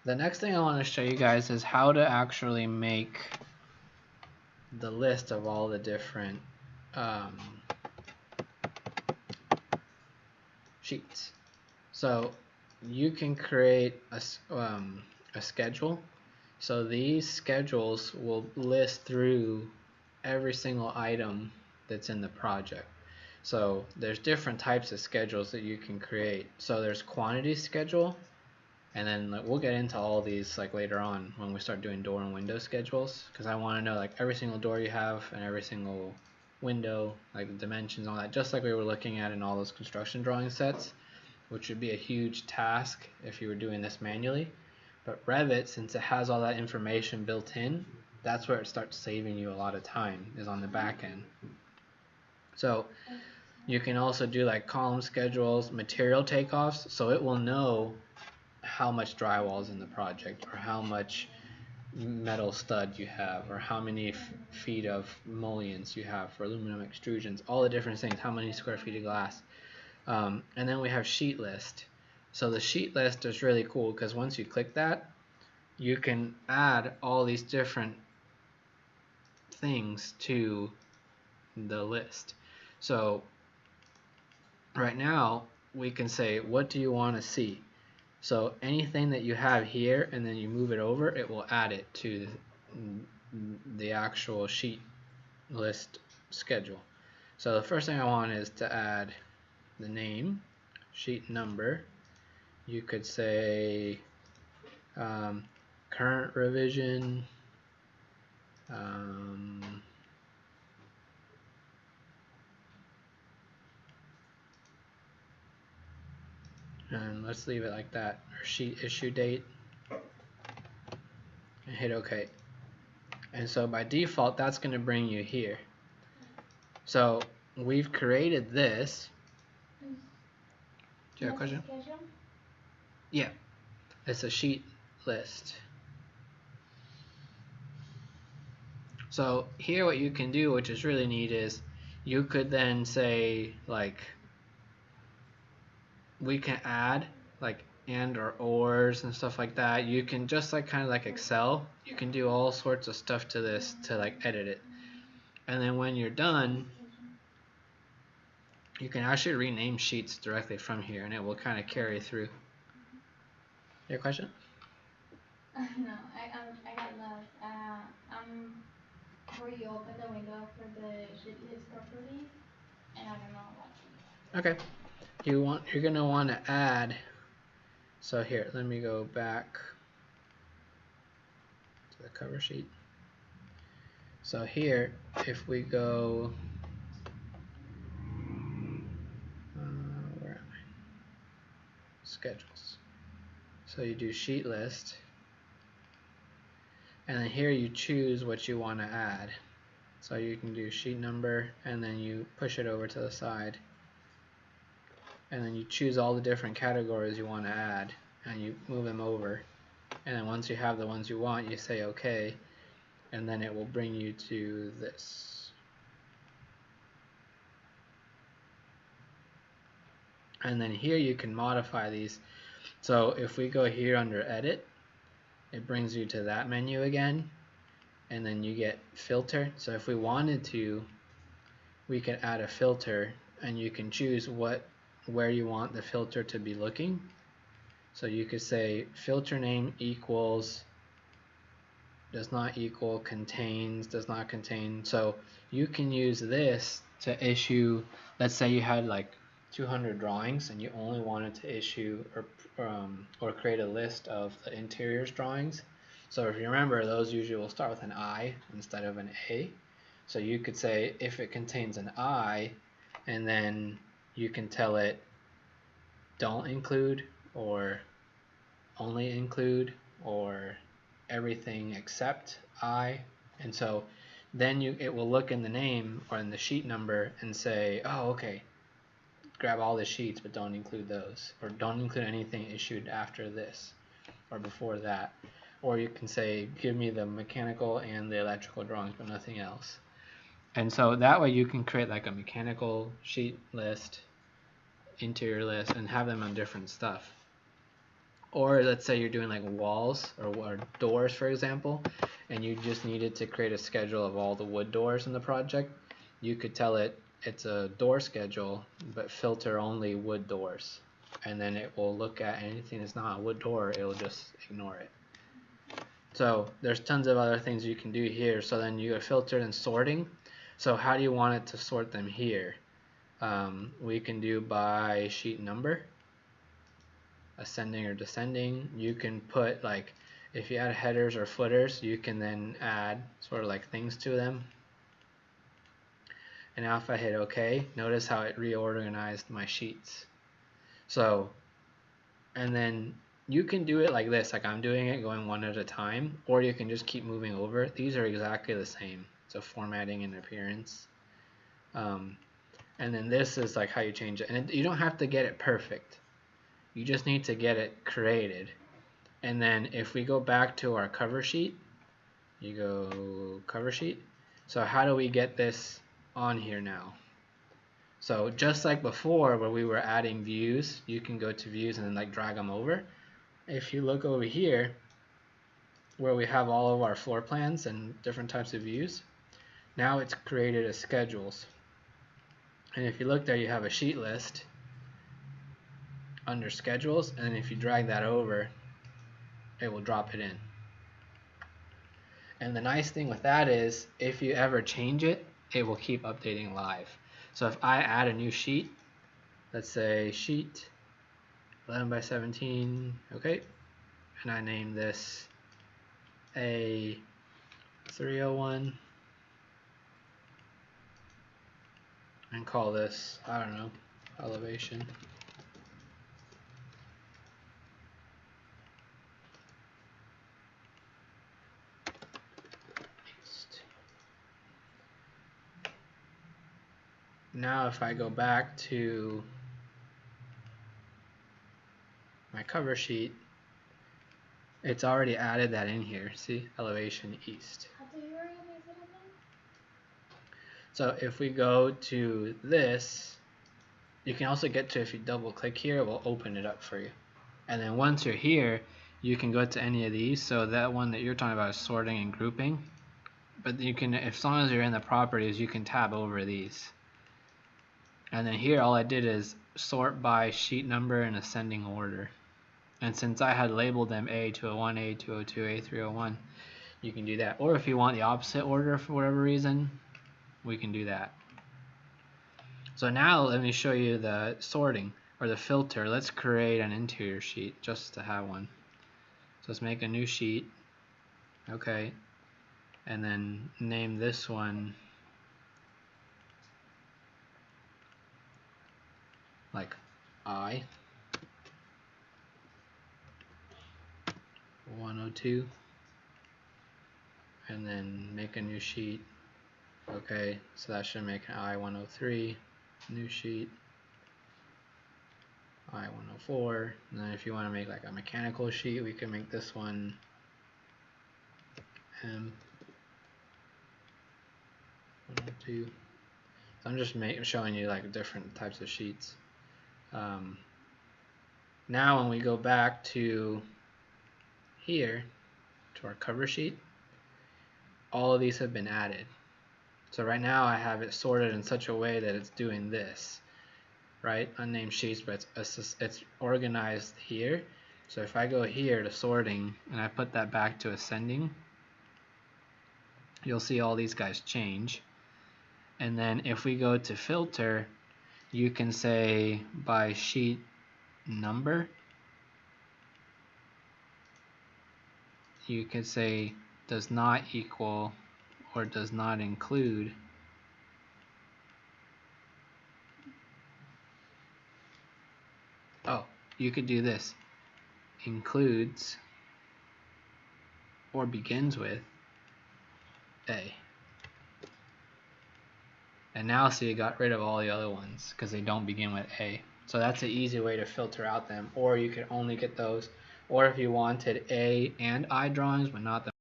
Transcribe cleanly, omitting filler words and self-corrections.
The next thing I want to show you guys is how to actually make the list of all the different sheets. So you can create a schedule. So these schedules will list through every single item that's in the project. So there's different types of schedules that you can create. So there's quantity schedule, and then we'll get into all these like later on when we start doing door and window schedules, because I want to know like every single door you have and every single window, like the dimensions, all that, just like we were looking at in all those construction drawing sets, which would be a huge task if you were doing this manually. But Revit, since it has all that information built in, that's where it starts saving you a lot of time, is on the back end. So you can also do like column schedules, material takeoffs, so it will know how much drywall is in the project, or how much metal stud you have, or how many feet of mullions you have for aluminum extrusions, all the different things, how many square feet of glass. And then we have sheet list. So the sheet list is really cool because once you click that, you can add all these different things to the list. So right now we can say, what do you want to see? So anything that you have here and then you move it over, it will add it to the actual sheet list schedule. So the first thing I want is to add the name, sheet number. You could say current revision, and let's leave it like that, or sheet issue date, and hit OK. And so by default, that's going to bring you here. So we've created this. Do you have a question? Yeah, it's a sheet list. So here what you can do, which is really neat, is you could then say like, we can add like and or ors and stuff like that. You can just like kind of like Excel, you can do all sorts of stuff to this to like edit it. And then when you're done, you can actually rename sheets directly from here, and it will kind of carry through. Your question? No, I got lost. Where you open the window for the sheet list properties, and I don't know what. Okay. You're gonna want to add. So here, let me go back to the cover sheet. So here, if we go, where am I? Schedules. So you do sheet list, and then here you choose what you want to add. So you can do sheet number, and then you push it over to the side, and then you choose all the different categories you want to add, and you move them over. And then once you have the ones you want, you say OK, and then it will bring you to this. And then here you can modify these. So if we go here under edit, it brings you to that menu again, and then you get filter. So if we wanted to, we can add a filter, and you can choose where you want the filter to be looking. So you could say filter name equals, does not equal, contains, does not contain. So you can use this to issue, let's say you had like 200 drawings and you only wanted to issue or create a list of the interiors drawings. So if you remember, those usually will start with an I instead of an A. So you could say if it contains an I, and then you can tell it don't include, or only include, or everything except I. And so then it will look in the name or in the sheet number and say, oh, okay, grab all the sheets but don't include those, or don't include anything issued after this or before that. Or you can say, give me the mechanical and the electrical drawings but nothing else. And so that way you can create like a mechanical sheet list, interior list, and have them on different stuff. Or let's say you're doing like walls or doors, for example, and you just needed to create a schedule of all the wood doors in the project. You could tell it it's a door schedule, but filter only wood doors. And then it will look at anything that's not a wood door, it'll just ignore it. So there's tons of other things you can do here. So then you go filter and sorting. So how do you want it to sort them here? We can do by sheet number, ascending or descending. You can put like, if you add headers or footers, you can then add sort of like things to them. And now if I hit OK, notice how it reorganized my sheets. So, and then you can do it like this, like I'm doing it, going one at a time, or you can just keep moving over. These are exactly the same. So formatting and appearance. And then this is like how you change it. And you don't have to get it perfect. You just need to get it created. And then if we go back to our cover sheet, you go cover sheet. So how do we get this on here now? So just like before where we were adding views, you can go to views and then like drag them over. If you look over here where we have all of our floor plans and different types of views, now it's created as schedules. And if you look there, you have a sheet list under schedules, and if you drag that over, it will drop it in. And the nice thing with that is if you ever change it, it will keep updating live. So if I add a new sheet, let's say sheet 11 by 17, okay, and I name this A301 and call this, I don't know, elevation. Now if I go back to my cover sheet, it's already added that in here. See, elevation east. How do you organize it again? So if we go to this, you can also get to, if you double click here, it will open it up for you. And then once you're here, you can go to any of these. So that one that you're talking about is sorting and grouping. But you can, as long as you're in the properties, you can tab over these. And then here all I did is sort by sheet number in ascending order. And since I had labeled them A201, A202, A301, you can do that. Or if you want the opposite order for whatever reason, we can do that. So now let me show you the sorting or the filter. Let's create an interior sheet just to have one. So let's make a new sheet. Okay. And then name this one like I 102, and then make a new sheet. Okay, so that should make an I 103, new sheet, I 104. And then if you want to make like a mechanical sheet, we can make this one M 102. So I'm just showing you like different types of sheets. Now when we go back to here to our cover sheet, all of these have been added. So right now I have it sorted in such a way that it's doing this, right? Unnamed sheets, but it's organized here. So if I go here to sorting and I put that back to ascending, you'll see all these guys change. And then if we go to filter, you can say by sheet number. You can say does not equal or does not include. Oh, you could do this. Includes or begins with A. And now see, it got rid of all the other ones because they don't begin with A. So that's an easy way to filter out them. Or you could only get those. Or if you wanted A and I drawings but not the